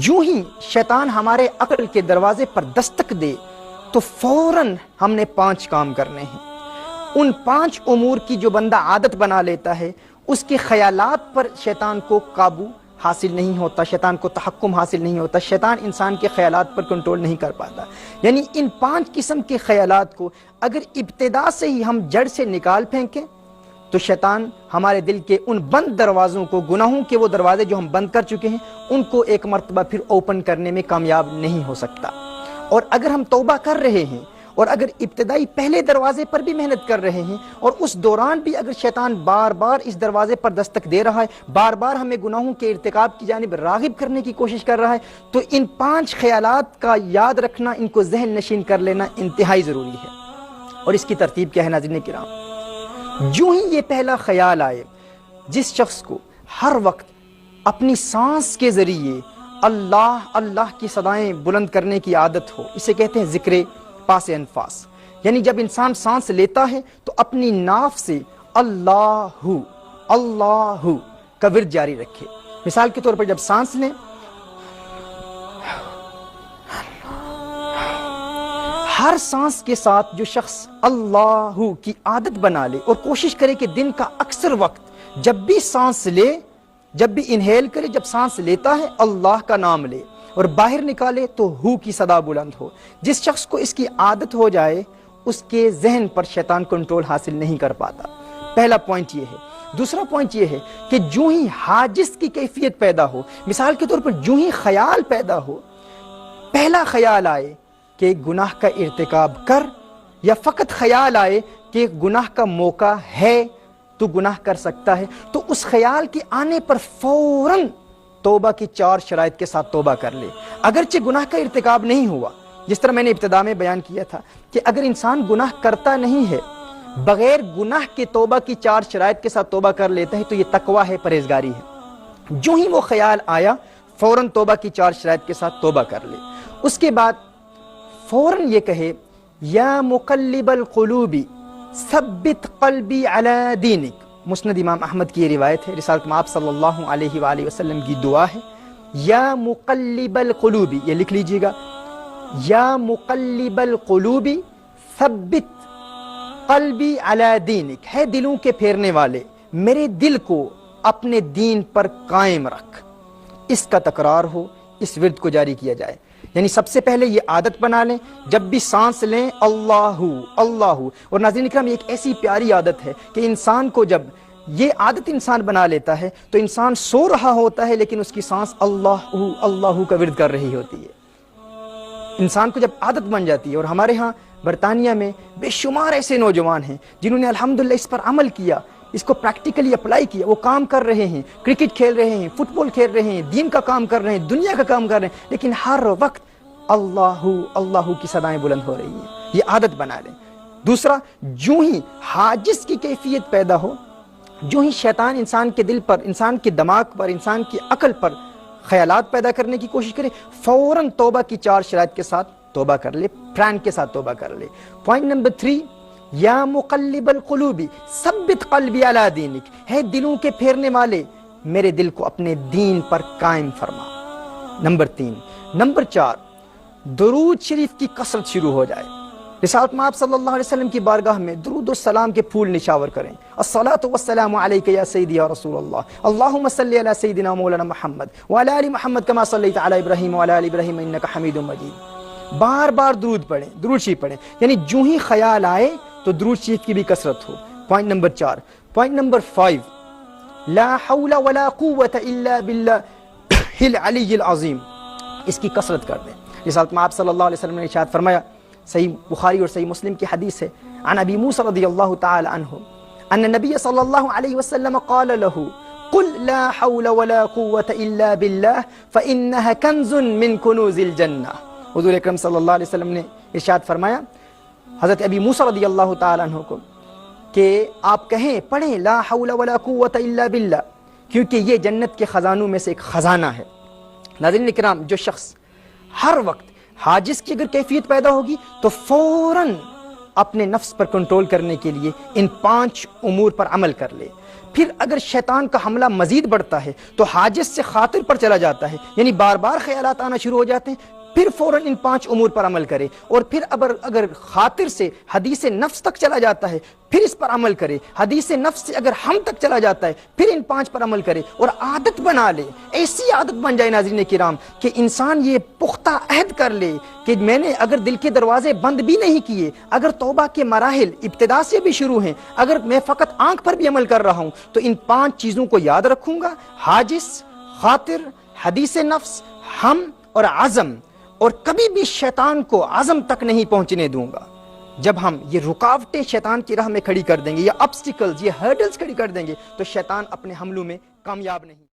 یوں ہی شیطان ہمارے عقل کے دروازے پر دستک دے تو فوراً ہم نے 5 کام کرنے ہیں۔ ان 5 امور کی جو بندہ عادت بنا لیتا ہے، اس کے خیالات پر شیطان کو قابو حاصل نہیں ہوتا، شیطان کو تحکم حاصل نہیں ہوتا، شیطان انسان کے خیالات پر کنٹرول نہیں کر پاتا۔ یعنی ان 5 قسم کے خیالات کو اگر ابتدا سے ہی ہم جڑ سے نکال پھینکیں تو شیطان ہمارے دل کے ان بند دروازوں کو، گناہوں کے وہ دروازے جو ہم بند کر چکے ہیں، ان کو ایک مرتبہ پھر اوپن کرنے میں کامیاب نہیں ہو سکتا۔ اور اگر ہم توبہ کر رہے ہیں اور اگر ابتدائی پہلے دروازے پر بھی محنت کر رہے ہیں اور اس دوران بھی اگر شیطان بار بار اس دروازے پر دستک دے رہا ہے، بار بار ہمیں گناہوں کے ارتکاب کی جانب راغب کرنے کی کوشش کر رہا ہے، تو ان 5 خیالات کا یاد رکھنا، ان کو ذہن نشین کر لینا انتہائی ضروری ہے۔ اور اس کی ترتیب کیا ہے ناظرین کرام؟ جو ہی یہ پہلا خیال آئے، جس شخص کو ہر وقت اپنی سانس کے ذریعے اللہ اللہ کی صدائیں بلند کرنے کی عادت ہو، اسے کہتے ہیں ذکر پاس انفاس، یعنی جب انسان سانس لیتا ہے تو اپنی ناف سے اللہ اللہ کا ورد جاری رکھے۔ مثال کے طور پر جب سانس لیں، ہر سانس کے ساتھ جو شخص اللہ کی عادت بنا لے اور کوشش کرے کہ دن کا اکثر وقت جب بھی سانس لے، جب بھی انہیل کرے، جب سانس لیتا ہے اللہ کا نام لے اور باہر نکالے تو ہو کی صدا بلند ہو۔ جس شخص کو اس کی عادت ہو جائے، اس کے ذہن پر شیطان کنٹرول حاصل نہیں کر پاتا۔ پہلا پوائنٹ یہ ہے۔ دوسرا پوائنٹ یہ ہے کہ جو ہی حاجز کی کیفیت پیدا ہو، مثال کے طور پر جو ہی خیال پیدا ہو، پہلا خیال آئے کہ گناہ کا ارتکاب کر، یا فقط خیال آئے کہ گناہ کا موقع ہے، تو گناہ کر سکتا ہے، تو اس خیال کے آنے پر فوراً توبہ کی 4 شرائط کے ساتھ توبہ کر لے۔ اگرچہ گناہ کا ارتکاب نہیں ہوا، جس طرح میں نے ابتدا میں بیان کیا تھا کہ اگر انسان گناہ کرتا نہیں ہے، بغیر گناہ کے توبہ کی 4 شرائط کے ساتھ توبہ کر لیتا ہے، تو یہ تقویٰ ہے، پرہیزگاری ہے۔ جو ہی وہ خیال آیا، فوراً توبہ کی 4 شرائط کے ساتھ توبہ کر لے۔ اس کے بعد فوراً یہ کہے یا مقلب القلوب ثبت قلبی علی دینک۔ مسند امام احمد کی یہ روایت ہے، رسالت مآب صلی اللہ علیہ وآلہ وسلم کی دعا ہے، یا مقلب القلوب، یہ لکھ لیجئے گا، یا مقلب القلوب ثبت قلبی علی دینک، ہے دلوں کے پھیرنے والے، میرے دل کو اپنے دین پر قائم رکھ۔ اس کا تکرار ہو، اس ورد کو جاری کیا جائے۔ یعنی سب سے پہلے یہ عادت بنا لیں، جب بھی سانس لیں اللہ اللہ۔ اور ناظرین کرام، یہ ایک ایسی پیاری عادت ہے کہ انسان کو جب یہ عادت انسان بنا لیتا ہے تو انسان سو رہا ہوتا ہے لیکن اس کی سانس اللہ اللہ کا ورد کر رہی ہوتی ہے۔ انسان کو جب عادت بن جاتی ہے، اور ہمارے ہاں برطانیہ میں بے شمار ایسے نوجوان ہیں جنہوں نے الحمدللہ اس پر عمل کیا، اس کو پریکٹیکلی اپلائی کیا، وہ کام کر رہے ہیں، کرکٹ کھیل رہے ہیں، فٹ بال کھیل رہے ہیں، دین کا کام کر رہے ہیں، دنیا کا کام کر رہے ہیں، لیکن ہر وقت اللہ اللہ کی صدائیں بلند ہو رہی ہیں۔ یہ عادت بنا لیں۔ دوسرا، جو ہی حاجز کی کیفیت پیدا ہو، جو ہی شیطان انسان کے دل پر، انسان کے دماغ پر، انسان کی عقل پر خیالات پیدا کرنے کی کوشش کرے، فوراً توبہ کی 4 شرائط کے ساتھ توبہ کر لے، پران کے ساتھ توبہ کر لے۔ پوائنٹ نمبر 3، یا مقلب القلوب ثبت قلبی علی دینک، ہے دلوں کے پھیرنے والے، میرے دل کو اپنے دین پر قائم فرما۔ نمبر 3۔ نمبر 4، درود شریف کی کثرت شروع ہو جائے۔ رسالت مآب صلی اللہ علیہ وسلم کی بارگاہ میں درود و سلام کے پھول نشاور کریں۔ الصلاۃ والسلام علیک یا سیدی یا رسول اللہ، اللہم صلی علی سیدنا مولانا محمد وعلی آل محمد کما صلیت علی ابراہیم وعلی آل ابراہیم انک حمید مجید۔ بار بار درود پڑھیں، درود شریف پڑھیں، یعنی جو ہی خیال آئے تو درود شریف کی بھی کثرت ہو۔ Point number 4۔ پوائنٹ نمبر 5، لا حول ولا قوة الا باللہ العلی العظیم، اس کی کثرت کر دیں۔ رسالت مآب صلی اللہ علیہ وسلم نے ارشاد فرمایا، صحیح بخاری اور صحیح مسلم کی حدیث ہے، عن ابی موسیٰ رضی اللہ تعالی عنہ ان النبی صلی اللہ علیہ وسلم قال له قل لا حول ولا قوة الا باللہ فإنها کنز من کنوز الجنہ۔ حضور اکرم صلی اللہ علیہ وسلم نے ارشاد فرمایا حضرت ابی موسیٰ رضی اللہ تعالی عنہ کو کہ آپ کہیں، پڑھیں لا حول ولا قوة الا باللہ، کیونکہ یہ جنت کے خزانوں میں سے ایک خزانہ ہے۔ ناظرین اکرام، جو شخص ہر وقت حاجز کی اگر کیفیت پیدا ہوگی تو فوراً اپنے نفس پر کنٹرول کرنے کے لیے ان 5 امور پر عمل کر لے۔ پھر اگر شیطان کا حملہ مزید بڑھتا ہے تو حاجز سے خاطر پر چلا جاتا ہے، یعنی بار بار خیالات آنا شروع ہو جاتے ہیں، پھر فوراً ان 5 امور پر عمل کرے، اور پھر اگر خاطر سے حدیث نفس تک چلا جاتا ہے پھر اس پر عمل کرے، حدیث نفس سے اگر ہم تک چلا جاتا ہے پھر ان 5 پر عمل کرے، اور عادت بنا لے، ایسی عادت بن جائے ناظرین کرام کہ انسان یہ پختہ عہد کر لے کہ میں نے اگر دل کے دروازے بند بھی نہیں کیے، اگر توبہ کے مراحل ابتدا سے بھی شروع ہیں، اگر میں فقط آنکھ پر بھی عمل کر رہا ہوں تو ان 5 چیزوں کو یاد رکھوں گا، حاجز، خاطر، حدیث نفس، ہم اور عزم، اور کبھی بھی شیطان کو عزم تک نہیں پہنچنے دوں گا۔ جب ہم یہ رکاوٹیں شیطان کی راہ میں کھڑی کر دیں گے، یا obstacles، یہ hurdles کھڑی کر دیں گے، تو شیطان اپنے حملوں میں کامیاب نہیں۔